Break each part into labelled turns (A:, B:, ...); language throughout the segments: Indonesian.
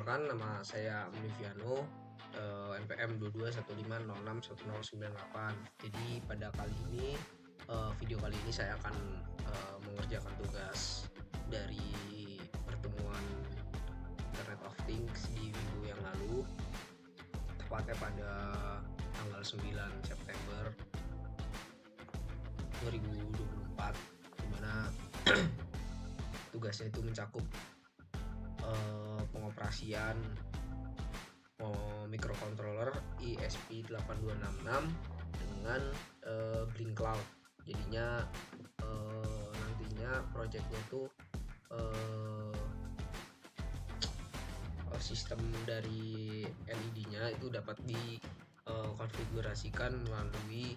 A: Perkenalkan, nama saya Univiano, NPM 2215061098. Jadi pada kali ini, video kali ini saya akan mengerjakan tugas dari pertemuan Internet of Things di minggu yang lalu, tepatnya pada tanggal 9 September 2024, di mana tugasnya itu mencakup pengoperasian microcontroller ESP8266 dengan Blink Cloud. Jadinya nantinya projectnya itu sistem dari LED-nya itu dapat dikonfigurasikan melalui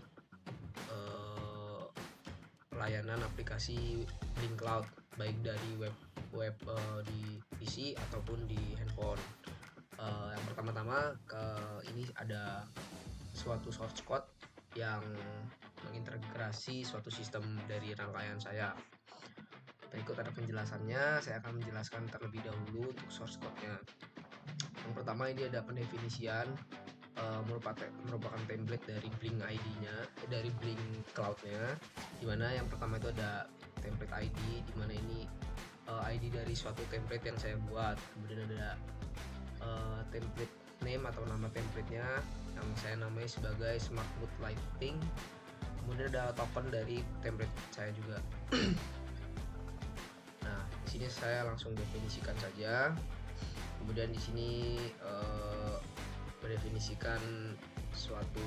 A: layanan aplikasi Blink Cloud, baik dari web di PC ataupun di handphone. Yang pertama-tama ini ada suatu source code yang mengintegrasi suatu sistem dari rangkaian saya. Berikut ada penjelasannya. Saya akan menjelaskan terlebih dahulu untuk source code-nya. Yang pertama, ini ada pendefinisian merupakan template dari Blink ID-nya, dari Blink Cloud-nya, dimana yang pertama itu ada template ID, dimana ini ID dari suatu template yang saya buat. Kemudian ada template name atau nama template-nya yang saya namai sebagai Smart Mood Lighting. Kemudian ada token dari template saya juga. Nah, di sini saya langsung definisikan saja. Kemudian di sini mendefinisikan suatu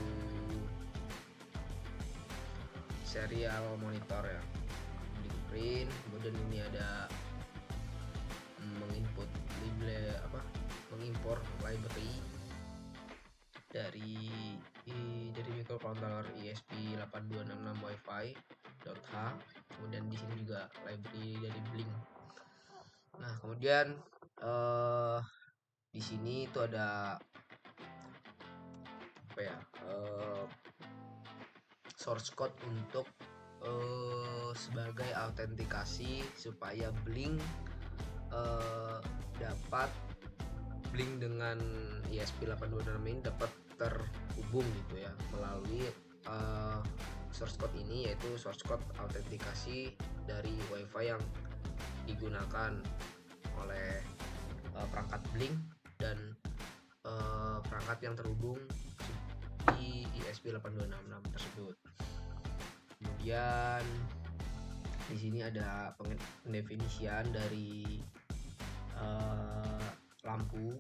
A: serial monitor ya, di print. Kemudian ini ada mengimpor library dari microcontroller ESP8266 Wi-Fi.h. Kemudian di sini juga library dari Blink. Nah, kemudian di sini itu ada source code untuk sebagai autentikasi supaya Blink dapat Blink dengan ESP8266 ini dapat terhubung gitu ya melalui source code ini, yaitu source code autentikasi dari Wi-Fi yang digunakan oleh perangkat Blink dan perangkat yang terhubung di ESP8266 tersebut. Kemudian di sini ada pendefinisian dari lampu.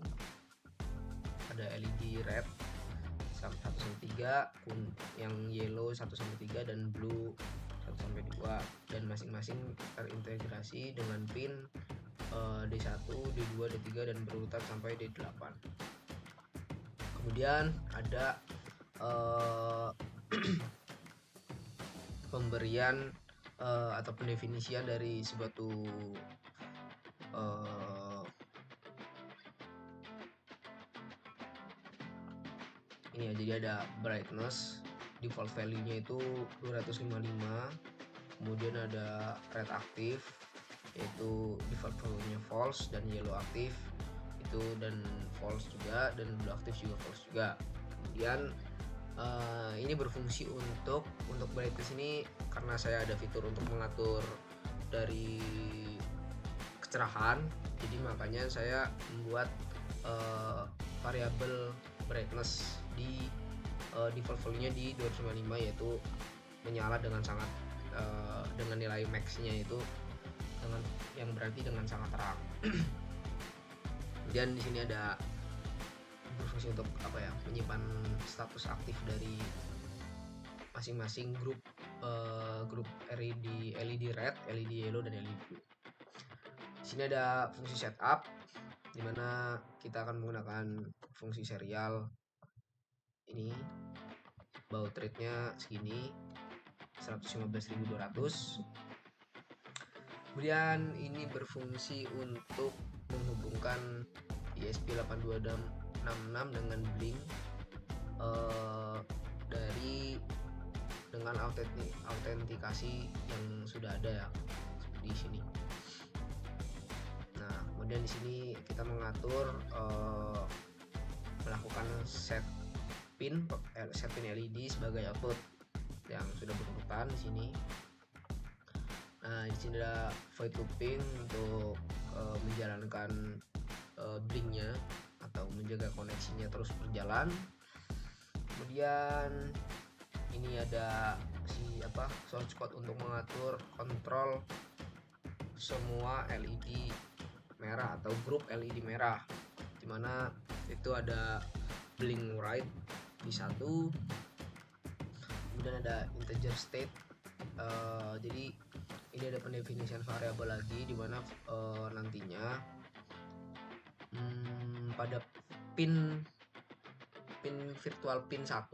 A: Ada LED red 1-3, yang yellow 1-3 dan blue 1-2, dan masing-masing terintegrasi dengan pin D1, D2, D3 dan berurutan sampai D8. Kemudian ada pemberian atau pendefinisian dari suatu ini ya. Jadi ada brightness, default value-nya itu 255. Kemudian ada red aktif, yaitu default value-nya false, dan yellow aktif itu dan false juga, dan blue aktif juga false juga. Kemudian ini berfungsi untuk brightness ini karena saya ada fitur untuk mengatur dari kecerahan, jadi makanya saya membuat variabel brightness di default value-nya di 255, yaitu menyala dengan sangat dengan nilai max-nya itu dengan yang berarti dengan sangat terang. Kemudian di sini ada berfungsi untuk menyimpan status aktif dari masing-masing grup LED red, LED yellow dan LED blue. Di sini ada fungsi setup, dimana kita akan menggunakan fungsi serial ini. Baud rate-nya segini 115.200. Kemudian ini berfungsi untuk menghubungkan ESP8266 dengan Blink dengan autentikasi yang sudah ada ya di sini. Nah, Kemudian di sini kita mengatur melakukan set pin LED sebagai output yang sudah berurutan di sini. Nah, di sini ada void looping untuk menjalankan blinknya atau menjaga koneksinya terus berjalan. Kemudian ini ada source code untuk mengatur kontrol semua LED merah atau grup LED merah, dimana itu ada blink right di satu, kemudian ada integer state. Jadi ini ada pendefinisian variabel lagi, dimana nantinya pada pin virtual pin 1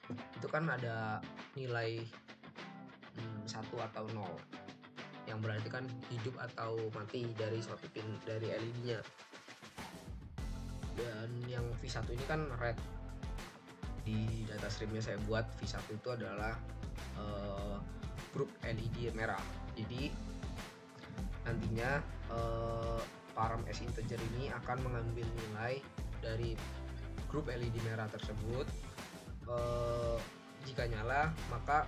A: itu kan ada nilai 1 atau 0, yang berarti kan hidup atau mati dari suatu pin dari LED-nya. Dan yang V1 ini kan red. Di data streamnya saya buat V1 itu adalah grup LED merah. Jadi nantinya param S integer ini akan mengambil nilai dari grup LED merah tersebut. Jika nyala, maka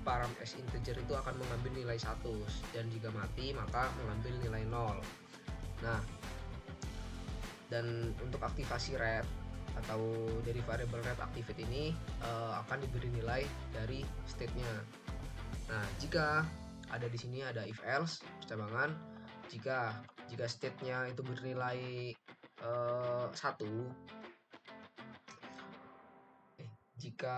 A: param S integer itu akan mengambil nilai 1, dan jika mati maka mengambil nilai 0. Nah, dan untuk aktivasi red atau dari variable red activate ini akan diberi nilai dari state-nya. Nah, jika ada di sini ada if else percabangan, jika state-nya itu bernilai 1, jika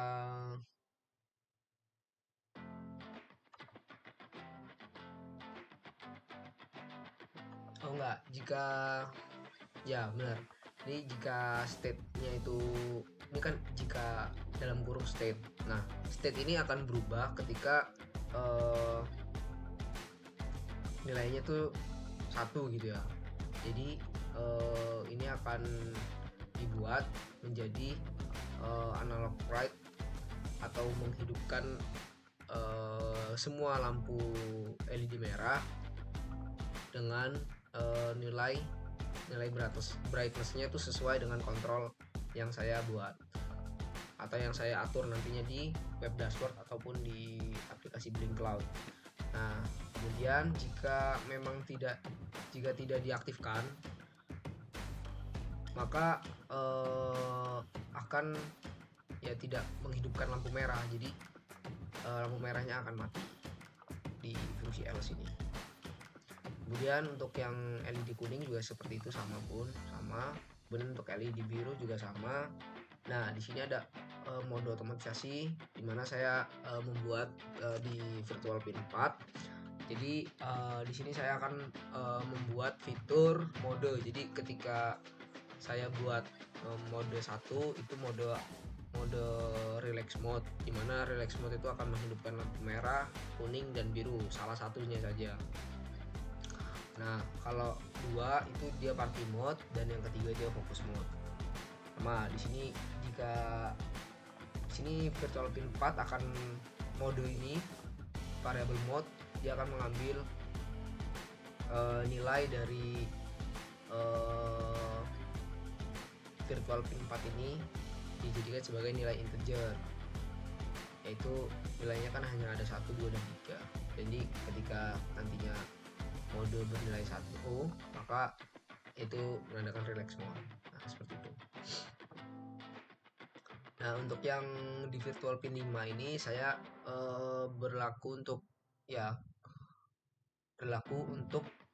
A: ya benar. Ini jika state-nya itu, ini kan jika dalam kurung state. Nah, state ini akan berubah ketika nilainya tuh 1 gitu ya. Jadi ini akan dibuat menjadi analog right atau menghidupkan semua lampu LED merah dengan nilai brightness-nya itu sesuai dengan kontrol yang saya buat atau yang saya atur nantinya di web dashboard ataupun di aplikasi Blink Cloud. Nah, kemudian jika tidak diaktifkan, maka akan tidak menghidupkan lampu merah. Jadi lampu merahnya akan mati di fungsi else ini. Kemudian untuk yang LED kuning juga seperti itu, sama. Kemudian untuk LED biru juga sama. Nah, di sini ada mode otomatisasi, dimana saya membuat di virtual pin 4. Jadi di sini saya akan membuat fitur mode. Jadi ketika saya buat mode 1 itu mode relax mode, dimana relax mode itu akan menghidupkan lampu merah, kuning, dan biru, salah satunya saja. Nah, kalau 2 itu dia party mode, dan yang ketiga dia focus mode. Nah, di sini virtual pin 4 akan mode ini variable mode, dia akan mengambil nilai dari virtual pin 4 ini dijadikan sebagai nilai integer, yaitu nilainya kan hanya ada 1, 2, dan 3. Jadi ketika nantinya mode bernilai 1, maka itu menandakan relax mode. Nah, seperti itu. Nah, untuk yang di virtual pin 5 ini saya berlaku untuk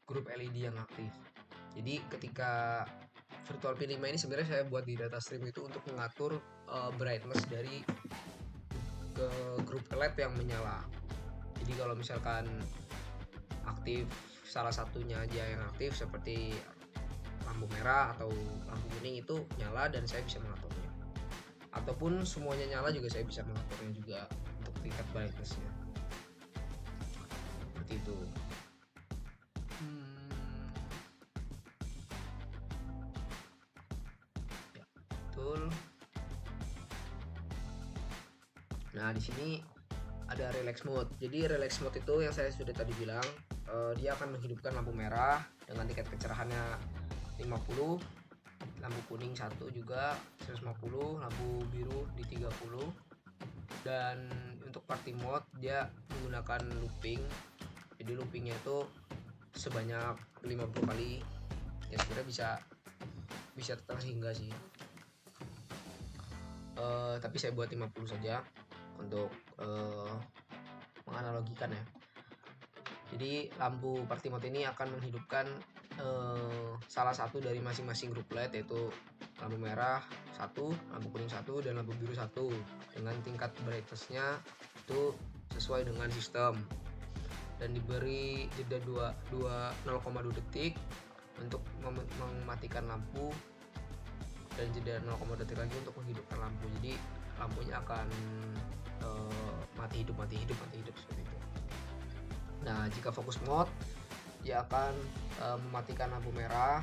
A: grup LED yang aktif. Jadi ketika virtual pin 5 ini sebenarnya saya buat di data stream itu untuk mengatur brightness dari ke grup LED yang menyala. Jadi kalau misalkan aktif salah satunya aja yang aktif, seperti lampu merah atau lampu kuning, itu nyala dan saya bisa mengaturnya. Ataupun semuanya nyala juga saya bisa mengaturnya juga untuk tingkat brightness-nya. Seperti itu. Ya, betul. Nah, di sini ada relax mode. Jadi relax mode itu yang saya sudah tadi bilang, dia akan menghidupkan lampu merah dengan tingkat kecerahannya 50, lampu kuning 1 juga 150, lampu biru di 30. Dan untuk party mode dia menggunakan looping, jadi loopingnya itu sebanyak 50 kali, ya sebenarnya bisa total hingga sih, tapi saya buat 50 saja untuk menganalogikan ya. Jadi lampu party mode ini akan menghidupkan salah satu dari masing-masing grup LED, yaitu lampu merah 1, lampu kuning 1, dan lampu biru 1 dengan tingkat brightness-nya itu sesuai dengan sistem, dan diberi jeda 0,2 detik untuk mematikan lampu dan jeda 0,2 detik lagi untuk menghidupkan lampu. Jadi lampunya akan mati hidup seperti itu. Nah, jika fokus mode dia akan mematikan lampu merah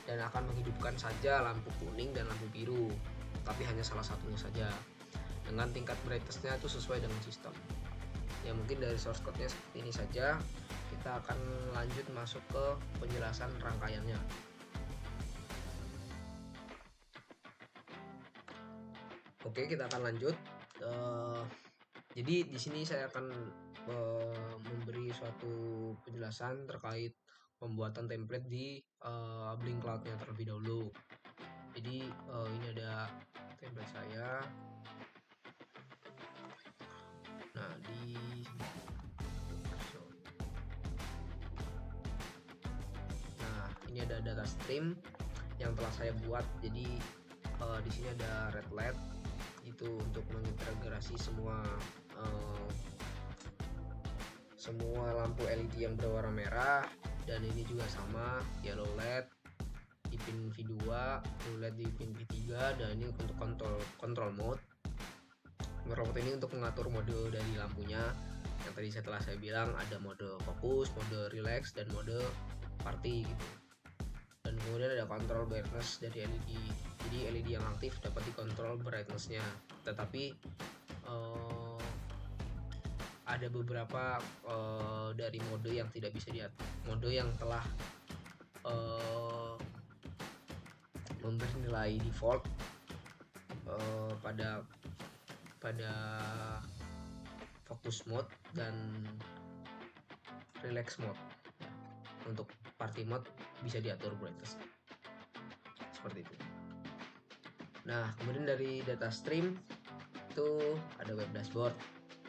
A: dan akan menghidupkan saja lampu kuning dan lampu biru, tapi hanya salah satunya saja dengan tingkat brightness-nya itu sesuai dengan sistem. Ya mungkin dari source code-nya seperti ini saja. Kita akan lanjut masuk ke penjelasan rangkaiannya. Oke, kita akan lanjut. Jadi di sini saya akan memberi suatu penjelasan terkait pembuatan template di Blink Cloud-nya terlebih dahulu. Jadi ini ada template saya. Nah, ini ada data stream yang telah saya buat. Jadi di sini ada red LED itu untuk mengintegrasi semua lampu LED yang berwarna merah, dan ini juga sama yellow LED di pin V2, blue LED di pin V3, dan ini untuk control mode. Control mode ini untuk mengatur mode dari lampunya yang tadi setelah saya bilang ada mode fokus, mode relax, dan mode party gitu. Dan kemudian ada control brightness dari LED. Jadi LED yang aktif dapat dikontrol brightness-nya, tetapi ada beberapa dari mode yang tidak bisa diatur, mode yang telah memberi nilai default pada focus mode dan relax mode. Untuk party mode bisa diatur brightness seperti itu. Nah, kemudian dari data stream itu ada web dashboard.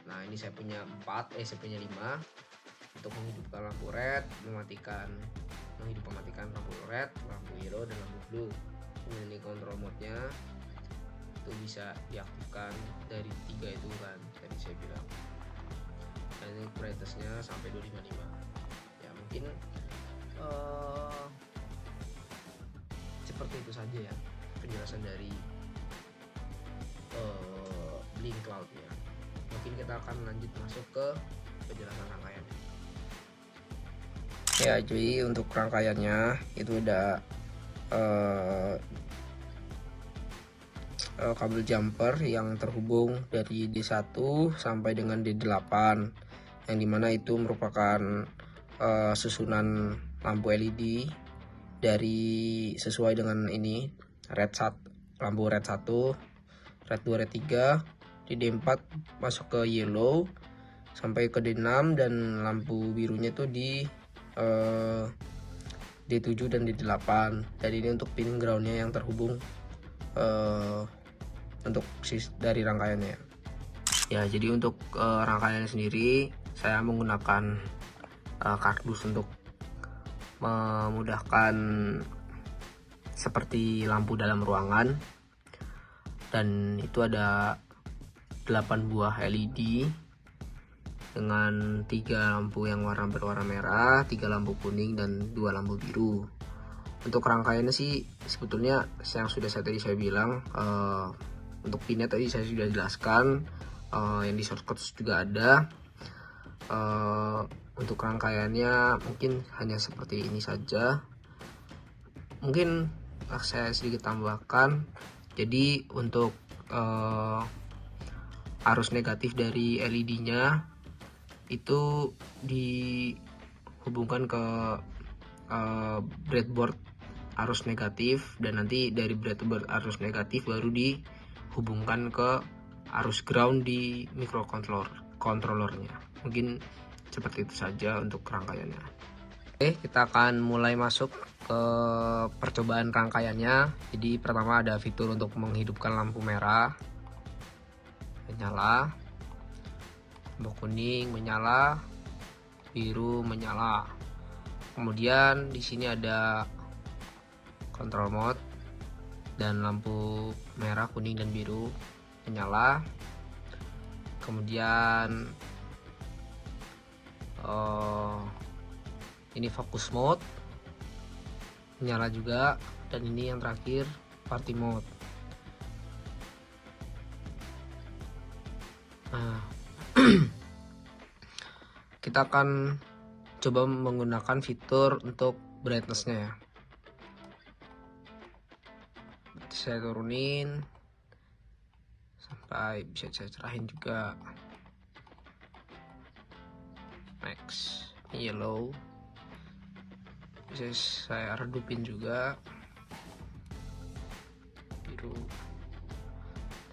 A: Nah, ini saya punya 5 untuk menghidupkan lampu red, mematikan lampu red, lampu hijau, dan lampu blue. Kemudian ini control mode-nya itu bisa diaktifkan dari 3 itu kan tadi saya bilang. Dan ini brightness-nya sampai 255. Ya mungkin seperti itu saja ya penjelasan dari Blink Cloud ya. Mungkin kita akan lanjut masuk ke penjelasan rangkaian. Ya, jadi untuk rangkaiannya itu ada kabel jumper yang terhubung dari D1 sampai dengan D8, yang dimana itu merupakan susunan lampu LED dari sesuai dengan ini lampu red 1, red 2, red 3, di D4 masuk ke yellow sampai ke D6, dan lampu birunya itu di D7 dan D8. Jadi ini untuk pin groundnya yang terhubung untuk dari rangkaiannya ya. Jadi untuk rangkaiannya sendiri saya menggunakan kardus untuk memudahkan seperti lampu dalam ruangan, dan itu ada 8 buah LED dengan 3 lampu yang berwarna merah, 3 lampu kuning, dan 2 lampu biru. Untuk rangkaiannya sih sebetulnya yang sudah tadi saya bilang, untuk pinnya tadi saya sudah jelaskan, yang di shortcut juga ada. Untuk rangkaiannya mungkin hanya seperti ini saja. Mungkin saya sedikit tambahkan. Jadi untuk arus negatif dari LED-nya itu hubungkan ke breadboard arus negatif, dan nanti dari breadboard arus negatif baru dihubungkan ke arus ground di microcontrollernya. Mungkin seperti itu saja untuk rangkaiannya. Oke, kita akan mulai masuk ke percobaan rangkaiannya. Jadi pertama ada fitur untuk menghidupkan lampu merah, menyala, lampu kuning menyala, biru menyala. Kemudian di sini ada control mode dan lampu merah, kuning, dan biru menyala. Kemudian ini focus mode menyala juga, dan ini yang terakhir party mode. Nah, kita akan coba menggunakan fitur untuk brightness-nya ya. Saya turunin sampai bisa saya cerahin juga. Next, yellow bisa saya redupin juga. Biru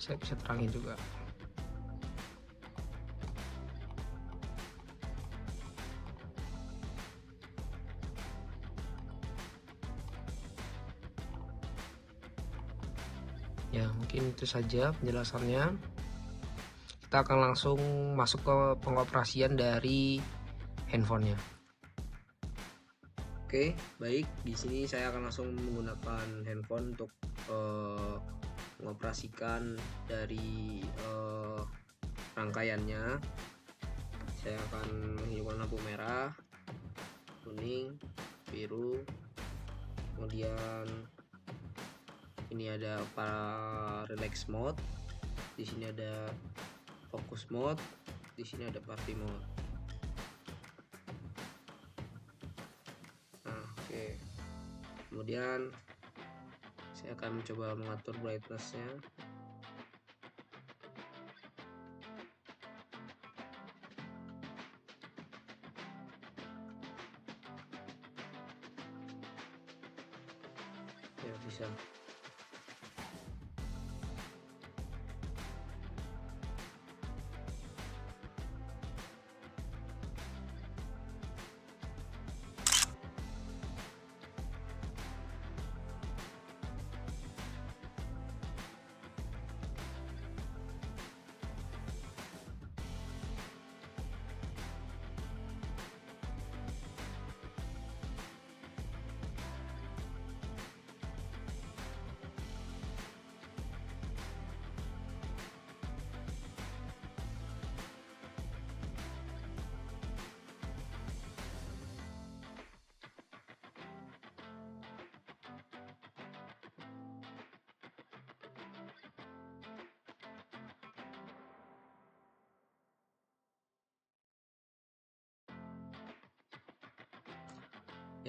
A: saya bisa terangin juga. Ya, mungkin itu saja penjelasannya. Kita akan langsung masuk ke pengoperasian dari handphonenya. Oke, baik. Di sini saya akan langsung menggunakan handphone untuk mengoperasikan dari rangkaiannya. Saya akan menghidupkan lampu merah, kuning, biru, kemudian ini ada relax mode, di sini ada focus mode, di sini ada party mode. Nah, oke. Kemudian saya akan mencoba mengatur brightness-nya. Ya, bisa.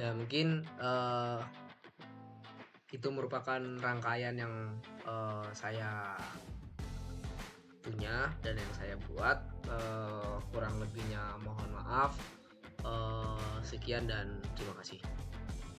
A: Ya, mungkin itu merupakan rangkaian yang saya punya dan yang saya buat. Kurang lebihnya mohon maaf. Sekian dan terima kasih.